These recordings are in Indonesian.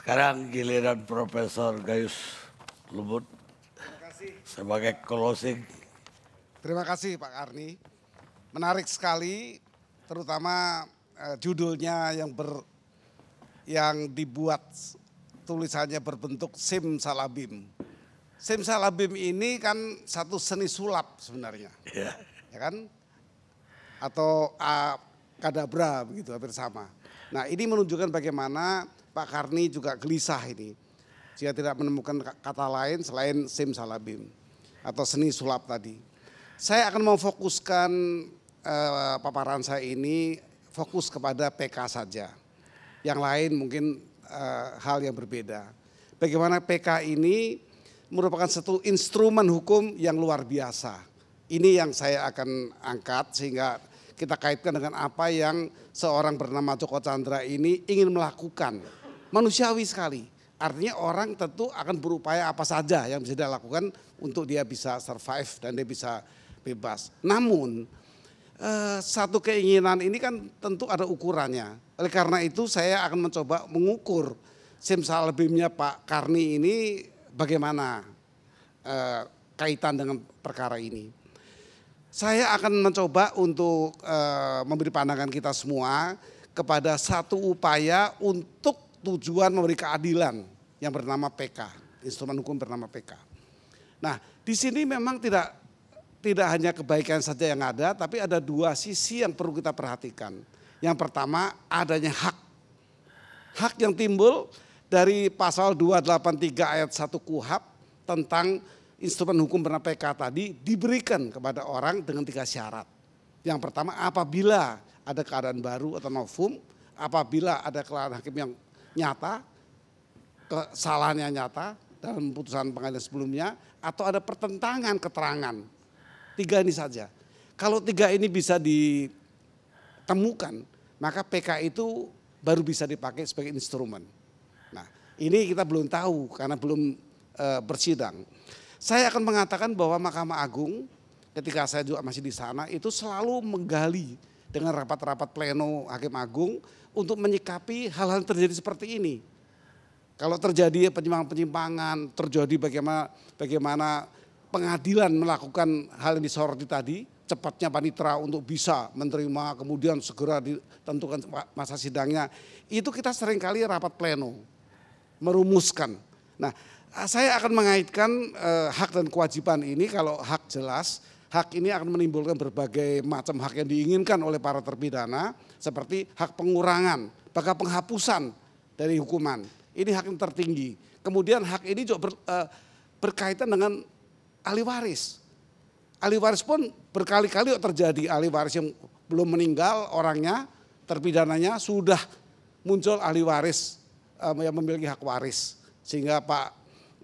Sekarang giliran Profesor Gayus Lumbun sebagai closing. Terima kasih Pak Karni. Menarik sekali, terutama judulnya yang dibuat tulisannya berbentuk simsalabim. Simsalabim ini kan satu seni sulap sebenarnya, ya kan? Atau kadabra begitu, hampir sama. Nah, ini menunjukkan bagaimana Pak Karni juga gelisah ini. Dia tidak menemukan kata lain selain simsalabim atau seni sulap tadi. Saya akan memfokuskan paparan saya ini fokus kepada PK saja. Yang lain mungkin hal yang berbeda. Bagaimana PK ini merupakan satu instrumen hukum yang luar biasa. Ini yang saya akan angkat sehingga kita kaitkan dengan apa yang seorang bernama Joko Chandra ini ingin melakukan. Manusiawi sekali. Artinya orang tentu akan berupaya apa saja yang bisa dia lakukan untuk dia bisa survive dan dia bisa bebas. Namun satu keinginan ini kan tentu ada ukurannya. Oleh karena itu saya akan mencoba mengukur simsalabimnya Pak Karni ini bagaimana kaitan dengan perkara ini. Saya akan mencoba untuk memberi pandangan kita semua kepada satu upaya untuk tujuan memberi keadilan yang bernama PK, instrumen hukum bernama PK. Nah, di sini memang tidak hanya kebaikan saja yang ada, tapi ada dua sisi yang perlu kita perhatikan. Yang pertama adanya hak. Hak yang timbul dari pasal 283 ayat 1 KUHP tentang instrumen hukum bernama PK tadi diberikan kepada orang dengan 3 syarat. Yang pertama apabila ada keadaan baru atau novum, apabila ada kesalahan hakim yang nyata, kesalahannya nyata dalam putusan pengadilan sebelumnya, atau ada pertentangan keterangan. 3 ini saja. Kalau 3 ini bisa ditemukan, maka PK itu baru bisa dipakai sebagai instrumen. Nah, ini kita belum tahu karena belum bersidang. Saya akan mengatakan bahwa Mahkamah Agung ketika saya juga masih di sana itu selalu menggali dengan rapat-rapat pleno Hakim Agung untuk menyikapi hal-hal yang terjadi seperti ini. Kalau terjadi penyimpangan-penyimpangan, terjadi bagaimana pengadilan melakukan hal yang disoroti tadi, cepatnya panitera untuk bisa menerima, kemudian segera ditentukan masa sidangnya, itu kita seringkali rapat pleno, merumuskan. Nah, saya akan mengaitkan hak dan kewajiban ini. Kalau hak jelas, hak ini akan menimbulkan berbagai macam hak yang diinginkan oleh para terpidana, seperti hak pengurangan, bahkan penghapusan dari hukuman. Ini hak yang tertinggi. Kemudian hak ini juga berkaitan dengan ahli waris. Ahli waris pun berkali-kali terjadi ahli waris yang belum meninggal orangnya, terpidananya sudah muncul ahli waris yang memiliki hak waris. Sehingga Pak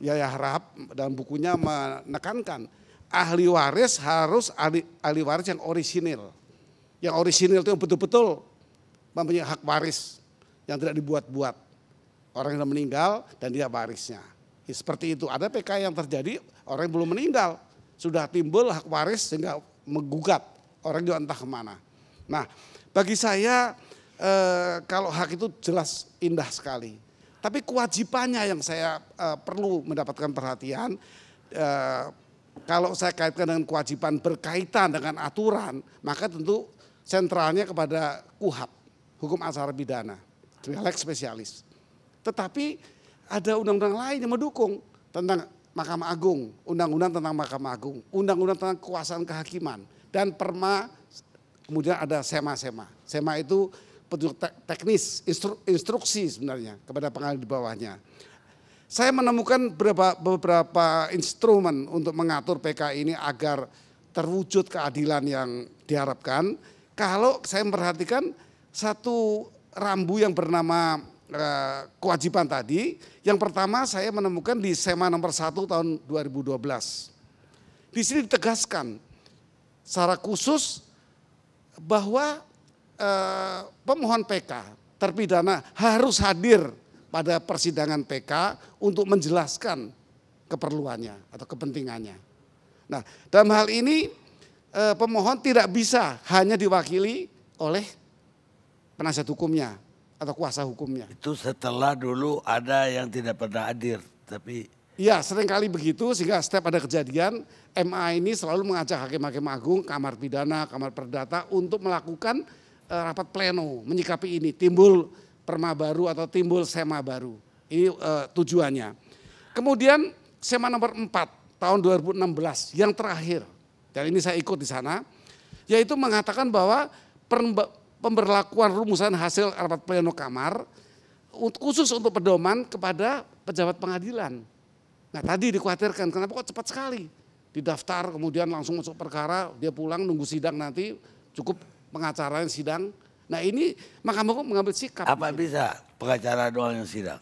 Yaya Rahab dalam bukunya menekankan ahli waris harus ahli waris yang orisinil. Yang orisinil itu yang betul-betul mempunyai hak waris yang tidak dibuat-buat. Orang yang sudah meninggal dan dia warisnya. Ya, seperti itu. Ada PK yang terjadi orang yang belum meninggal. Sudah timbul hak waris sehingga menggugat. Orang juga entah kemana. Nah, bagi saya kalau hak itu jelas indah sekali. Tapi kewajibannya yang saya perlu mendapatkan perhatian. Kalau saya kaitkan dengan kewajiban berkaitan dengan aturan, maka tentu sentralnya kepada KUHP, hukum acara pidana, lex spesialis. Tetapi ada undang-undang lain yang mendukung tentang Mahkamah Agung, undang-undang tentang Mahkamah Agung, undang-undang tentang kekuasaan kehakiman, dan perma, kemudian ada SEMA. SEMA itu petunjuk teknis, instruksi sebenarnya kepada pengadilan di bawahnya. Saya menemukan beberapa instrumen untuk mengatur PK ini agar terwujud keadilan yang diharapkan. Kalau saya memperhatikan satu rambu yang bernama kewajiban tadi, yang pertama saya menemukan di SEMA nomor 1 tahun 2012. Di sini ditegaskan secara khusus bahwa pemohon PK terpidana harus hadir pada persidangan PK untuk menjelaskan keperluannya atau kepentingannya. Nah, dalam hal ini pemohon tidak bisa hanya diwakili oleh penasihat hukumnya atau kuasa hukumnya. Itu setelah dulu ada yang tidak pernah hadir, tapi Iya, seringkali begitu sehingga setiap ada kejadian MA ini selalu mengajak hakim-hakim agung, kamar pidana, kamar perdata untuk melakukan rapat pleno menyikapi ini, timbul perma baru atau timbul sema baru. Ini tujuannya. Kemudian sema nomor 4 tahun 2016 yang terakhir, dan ini saya ikut di sana, yaitu mengatakan bahwa pemberlakuan rumusan hasil rapat pleno kamar khusus untuk pedoman kepada pejabat pengadilan. Nah tadi dikhawatirkan kenapa kok cepat sekali didaftar kemudian langsung masuk perkara, dia pulang nunggu sidang nanti cukup pengacaranya sidang. Nah ini Mahkamah Agung mengambil sikap. apa bisa pengacara doang yang sidang?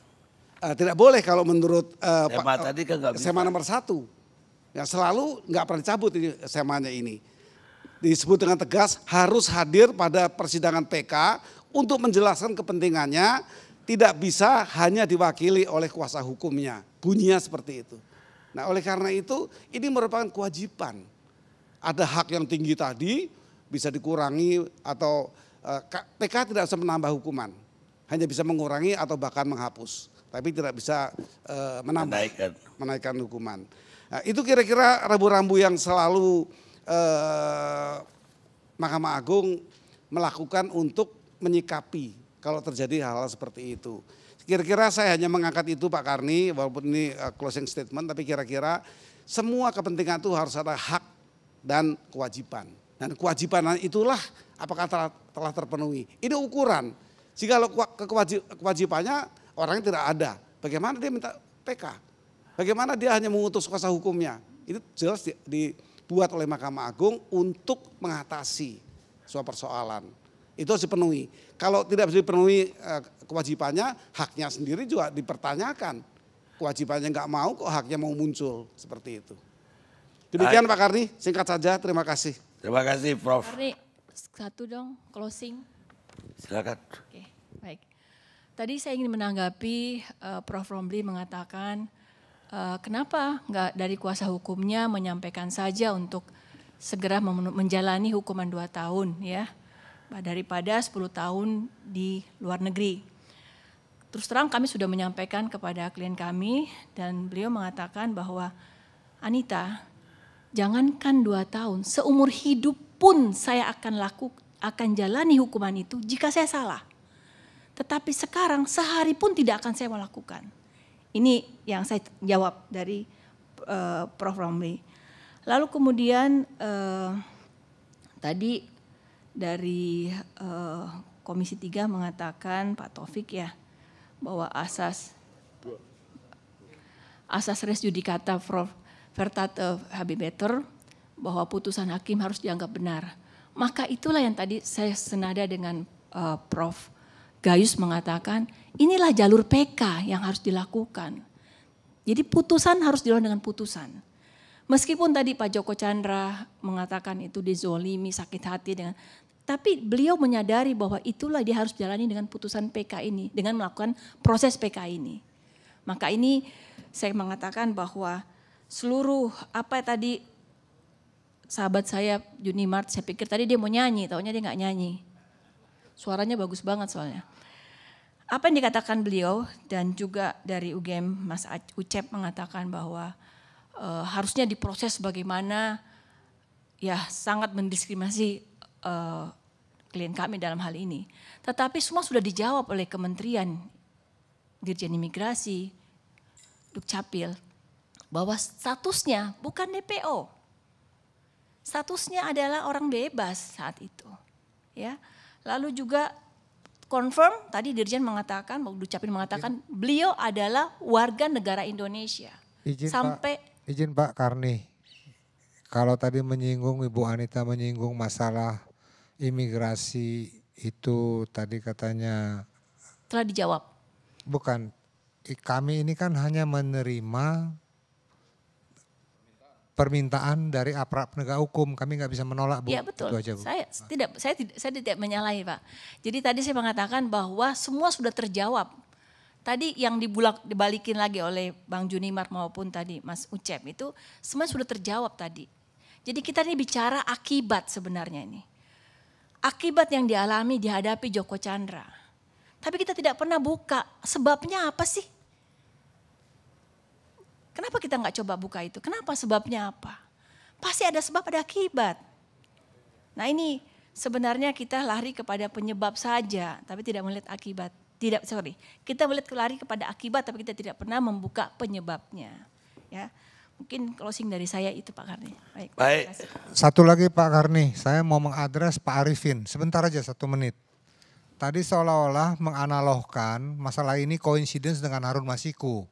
Tidak boleh kalau menurut Sema tadi kan nggak bisa. SMA nomor 1 yang selalu nggak pernah dicabut ini SMA-nya ini. Disebut dengan tegas harus hadir pada persidangan PK untuk menjelaskan kepentingannya, tidak bisa hanya diwakili oleh kuasa hukumnya. Bunyinya seperti itu. Nah oleh karena itu ini merupakan kewajiban. Ada hak yang tinggi tadi bisa dikurangi atau PK tidak bisa menambah hukuman. Hanya bisa mengurangi atau bahkan menghapus. Tapi tidak bisa menaikkan hukuman. Nah, itu kira-kira rambu-rambu yang selalu Mahkamah Agung melakukan untuk menyikapi kalau terjadi hal-hal seperti itu. Kira-kira saya hanya mengangkat itu Pak Karni, walaupun ini closing statement, tapi kira-kira semua kepentingan itu harus ada hak dan kewajiban. Dan kewajiban itulah apakah telah terpenuhi. Ini ukuran. Jika kewajibannya orangnya tidak ada, bagaimana dia minta PK? Bagaimana dia hanya mengutus kuasa hukumnya? Itu jelas dibuat oleh Mahkamah Agung untuk mengatasi suatu persoalan. Itu harus dipenuhi. Kalau tidak bisa dipenuhi kewajibannya, haknya sendiri juga dipertanyakan. Kewajibannya nggak mau, kok haknya mau muncul seperti itu. Demikian Pak Karni, singkat saja. Terima kasih. Terima kasih Prof. Karni, satu dong closing. Silakan. Oke, baik. Tadi saya ingin menanggapi Prof. Romli mengatakan kenapa nggak dari kuasa hukumnya menyampaikan saja untuk segera menjalani hukuman 2 tahun ya. Daripada 10 tahun di luar negeri. Terus terang kami sudah menyampaikan kepada klien kami dan beliau mengatakan bahwa Anita, jangankan 2 tahun, seumur hidup pun saya akan jalani hukuman itu jika saya salah. Tetapi sekarang sehari pun tidak akan saya melakukan. Ini yang saya jawab dari Prof. Romli. Lalu kemudian tadi dari Komisi 3 mengatakan Pak Taufik ya bahwa asas res judicata vertate habebator bahwa putusan hakim harus dianggap benar. Maka itulah yang tadi saya senada dengan Prof. Gayus mengatakan inilah jalur PK yang harus dilakukan. Jadi putusan harus dilakukan dengan putusan. Meskipun tadi Pak Joko Chandra mengatakan itu dizolimi, sakit hati tapi beliau menyadari bahwa itulah dia harus jalani dengan putusan PK ini, dengan melakukan proses PK ini. Maka ini saya mengatakan bahwa seluruh apa tadi sahabat saya Junimart, saya pikir tadi dia mau nyanyi, taunya dia nggak nyanyi. Suaranya bagus banget soalnya. Apa yang dikatakan beliau dan juga dari UGM Mas Ucep mengatakan bahwa harusnya diproses bagaimana ya sangat mendiskriminasi klien kami dalam hal ini. Tetapi semua sudah dijawab oleh Kementerian Dirjen Imigrasi, Dukcapil, bahwa statusnya bukan DPO. Statusnya adalah orang bebas saat itu. Ya. Lalu juga confirm tadi Dirjen mengatakan, Dukcapil mengatakan beliau adalah warga negara Indonesia. Izin Pak Karni, kalau tadi Ibu Anita menyinggung masalah imigrasi itu tadi katanya telah dijawab. Bukan, kami ini kan hanya menerima permintaan dari aparat penegak hukum, kami nggak bisa menolak Bu. Iya betul. Itu aja, Bu. Saya tidak menyalahi Pak. Jadi tadi saya mengatakan bahwa semua sudah terjawab. Tadi yang dibalikin lagi oleh Bang Junimart maupun tadi Mas Ucep itu semua sudah terjawab tadi. Jadi kita ini bicara akibat sebenarnya ini. Akibat yang dihadapi Joko Chandra. Tapi kita tidak pernah buka. Sebabnya apa sih? Kenapa kita nggak coba buka itu? Kenapa, sebabnya apa? Pasti ada sebab, ada akibat. Nah ini sebenarnya kita lari kepada penyebab saja, tapi tidak melihat akibat. Kita melihat lari kepada akibat, tapi kita tidak pernah membuka penyebabnya. Ya, mungkin closing dari saya itu Pak Karni. Baik. Satu lagi Pak Karni, saya mau mengadres Pak Arifin. Sebentar aja 1 menit. Tadi seolah-olah menganalogkan masalah ini coincidence dengan Harun Masiku.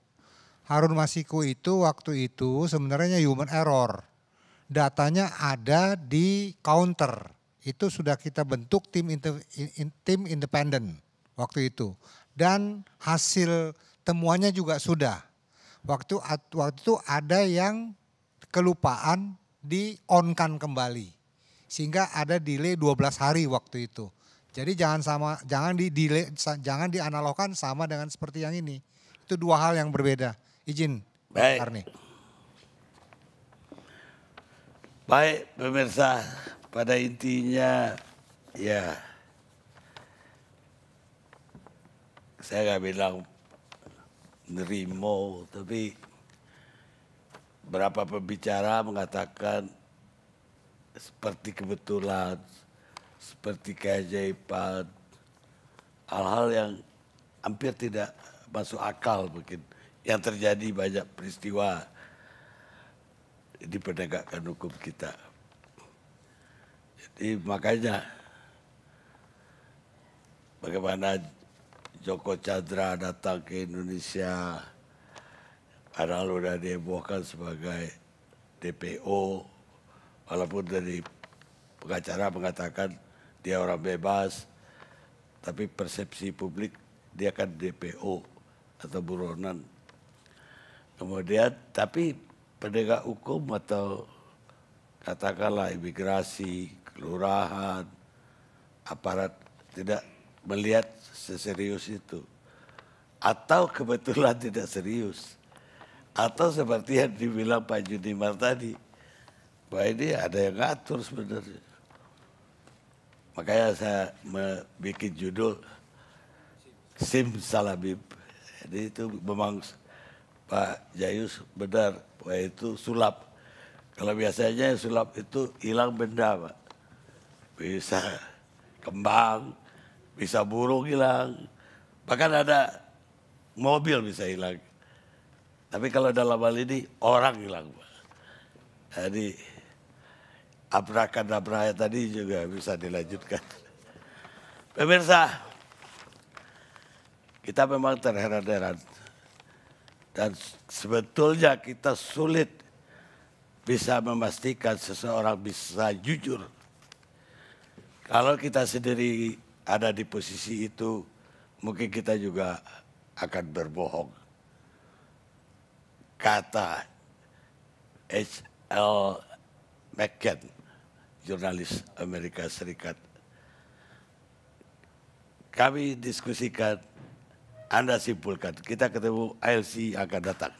Harun Masiku itu waktu itu sebenarnya human error. Datanya ada di counter. Itu sudah kita bentuk tim independen waktu itu. Dan hasil temuannya juga sudah. Waktu itu ada yang kelupaan di-on-kan kembali. Sehingga ada delay 12 hari waktu itu. Jadi jangan dianalogkan sama dengan seperti yang ini. Itu 2 hal yang berbeda. Izin, Pak Karni. Baik pemirsa, pada intinya ya saya nggak bilang nerimo, tapi berapa pembicara mengatakan seperti kebetulan, seperti keajaiban, hal-hal yang hampir tidak masuk akal mungkin yang terjadi, banyak peristiwa di penegakan hukum kita. Jadi makanya bagaimana Joko Chandra datang ke Indonesia, padahal sudah dihebohkan sebagai DPO, walaupun dari pengacara mengatakan dia orang bebas, tapi persepsi publik dia kan DPO atau buronan. Kemudian tapi penegak hukum atau katakanlah imigrasi, kelurahan, aparat tidak melihat seserius itu. Atau kebetulan tidak serius. Atau seperti yang dibilang Pak Junimar tadi, bahwa ini ada yang ngatur sebenarnya. Makanya saya bikin judul Simsalabim. Jadi itu memang Pak Jayus benar, bahwa itu sulap. Kalau biasanya sulap itu hilang benda Pak. Bisa kembang, bisa burung hilang, bahkan ada mobil bisa hilang. Tapi kalau dalam hal ini orang hilang Pak. Jadi abrakadabra tadi juga bisa dilanjutkan. Pemirsa, kita memang terheran-heran. Dan sebetulnya kita sulit bisa memastikan seseorang bisa jujur. Kalau kita sendiri ada di posisi itu, mungkin kita juga akan berbohong. Kata H.L. McCann, jurnalis Amerika Serikat. Kami diskusikan, Anda simpulkan. Kita ketemu ILC akan datang.